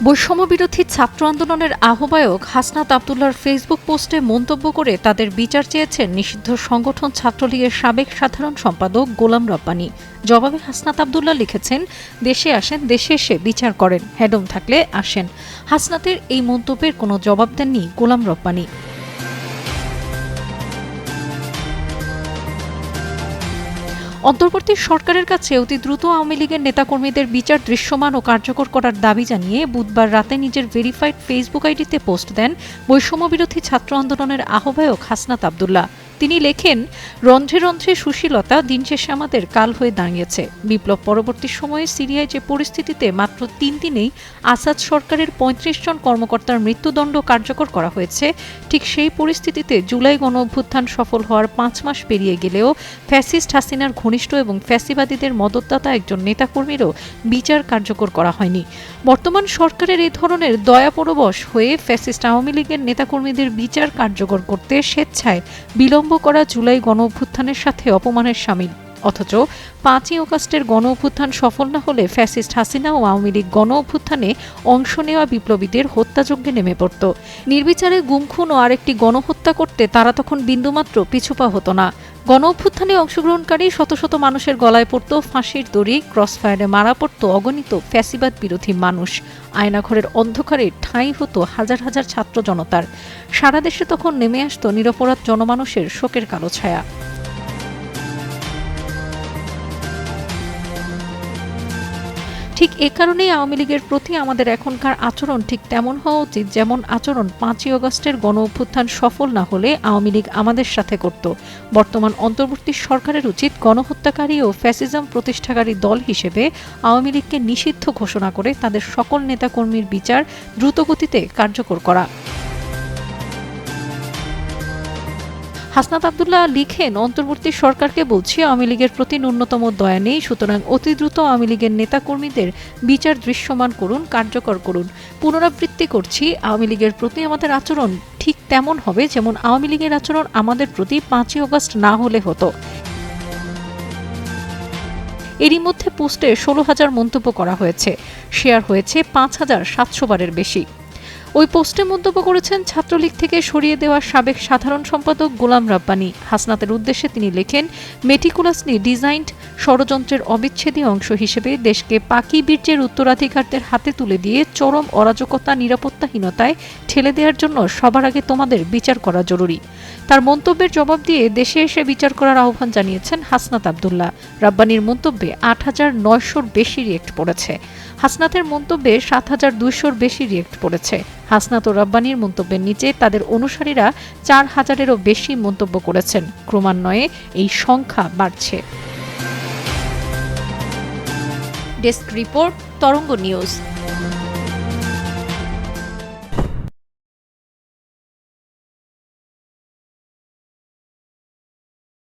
বৈষম্যবিরোধী ছাত্র আন্দোলনের আহ্বায়ক হাসনাত আবদুল্লাহর ফেসবুক পোস্টে মন্তব্য করে তাদের বিচার চেয়েছেন নিষিদ্ধ সংগঠন ছাত্রলীগের সাবেক সাধারণ সম্পাদক গোলাম রব্বানী। জবাবে হাসনাত আবদুল্লাহ লিখেছেন, দেশে আসেন, দেশে এসে বিচার করেন, হেডম থাকলে আসেন। হাসনাতের এই মন্তব্যের কোনো জবাব দেননি গোলাম রব্বানী। অন্তর্বর্তী সরকারের কাছে অতি দ্রুত আওয়ামী লীগের নেতাকর্মীদের বিচার দৃশ্যমান ও কার্যকর করার দাবি জানিয়ে বুধবার রাতে নিজের ভেরিফাইড ফেসবুক আইডিতে পোস্ট দেন বৈষম্যবিরোধী ছাত্র আন্দোলনের আহ্বায়ক হাসনাত আবদুল্লাহ। তিনি লেখেন, রন্ধ্রে রন্ধ্রে সুশীলতা দিন শেষে আমাদের কাল হয়ে দাঁড়িয়েছে। বিপ্লব পরবর্তী সময়ে সিরিয়ায় যে পরিস্থিতিতে মাত্র ৩ দিনেই আসাদ সরকারের ৩৫ জন কর্মকর্তার মৃত্যুদণ্ড কার্যকর করা হয়েছে, ঠিক সেই পরিস্থিতিতে জুলাই গণঅভ্যুত্থান সফল হওয়ার ৫ মাস পেরিয়ে গেলেও ফ্যাসিস্ট হাসিনার ঘনিষ্ঠ এবং ফ্যাসিবাদীদের মদতদাতা একজন নেতাকর্মীরও বিচার কার্যকর করা হয়নি। বর্তমান সরকারের এই ধরনের দয়াপরবশ হয়ে ফ্যাসিস্ট আওয়ামী লীগের নেতাকর্মীদের বিচার কার্যকর করতে স্বেচ্ছায় বিলম্ব করা জুলাই গণঅভ্যুত্থানের সাথে অপমানের শামিল। অথচ ৫ই অগাস্টের গণঅভ্যুত্থান সফল না হলে ফ্যাসিস্ট হাসিনা ও আওয়ামী লীগ গণঅভ্যুত্থানে অংশ নেওয়া বিপ্লবীদের হত্যাযজ্ঞে নেমে পড়ত। নির্বিচারে গুমখুন ও আরেকটি গণহত্যা করতে তারা তখন বিন্দুমাত্র পিছুপা হতো না। গণঅভ্যুত্থানে অংশগ্রহণকারী শত শত মানুষের গলায় পড়ত ফাঁসির দড়ি, ক্রসফায়ারে মারা পড়ত অগণিত ফ্যাসিবাদ বিরোধী মানুষ। আয়নাঘরের অন্ধকারে ঠাঁই হতো হাজার হাজার ছাত্র জনতার। সারা দেশে তখন নেমে আসত নিরপরাধ জনমানুষের শোকের কালো ছায়া। ঠিক এ কারণেই আওয়ামী লীগের প্রতি আমাদের এখনকার আচরণ ঠিক তেমন হওয়া উচিত যেমন আচরণ ৫ই অগাস্টের গণঅভ্যুত্থান সফল না হলে আওয়ামী লীগ আমাদের সাথে করত। বর্তমান অন্তর্বর্তী সরকারের উচিত গণহত্যাকারী ও ফ্যাসিজম প্রতিষ্ঠাকারী দল হিসেবে আওয়ামী লীগকে নিষিদ্ধ ঘোষণা করে তাদের সকল নেতাকর্মীর বিচার দ্রুতগতিতে কার্যকর করা। হাসনাত আবদুল্লাহ লিখেন, অন্তর্বর্তী সরকারকে বলছি, আওয়ামী লীগের প্রতি ন্যূনতম দয়া নেই, সুতরাং অতি দ্রুত আওয়ামী লীগের নেতাকর্মীদের বিচার দৃশ্যমান করুন, কার্যকর করুন। পুনরাবৃত্তি করছি, আওয়ামী লীগের প্রতি আমাদের আচরণ ঠিক তেমন হবে যেমন আওয়ামী লীগের আচরণ আমাদের প্রতি ৫ই অগাস্ট না হলে হতো। এরই মধ্যে পোস্টে ১৬,০০০ মন্তব্য করা হয়েছে, শেয়ার হয়েছে ৫,৭০০ বারের বেশি। ওই পোস্টে মন্তব্য করেছেন ছাত্রলীগ থেকে সরিয়ে দেওয়া সাবেক সাধারণ সম্পাদক গোলাম রব্বানী। হাসনাতের উদ্দেশ্যে তিনি লেখেন, মেটিকুলাসলি ডিজাইনড ষড়যন্ত্রের অবিচ্ছেদ্য অংশ হিসেবে দেশকে পাকি বীর্যের উত্তরাধিকারদের হাতে তুলে দিয়ে চরম অরাজকতা, নিরাপত্তাহীনতায় ঠেলে দেওয়ার জন্য সবার আগে তোমাদের বিচার করা জরুরি। তার মন্তব্যের জবাব দিয়ে দেশে এসে বিচার করার আহ্বান জানিয়েছেন হাসনাত আবদুল্লাহ। রব্বানীর মন্তব্যে ৮,৯০০-র বেশি রিয়েক্ট পড়েছে। হাসনাতের মন্তব্যে ৭,২০০-র বেশি রিয়েক্ট পড়েছে। হাসনাত ও রব্বানীর মন্তব্যের নিচে তাদের অনুসারীরা ৪,০০০-এরও বেশি মন্তব্য করেছেন। ক্রমান্বয়ে এই সংখ্যা বাড়ছে। ডেস্ক রিপোর্ট, তরঙ্গ নিউজ।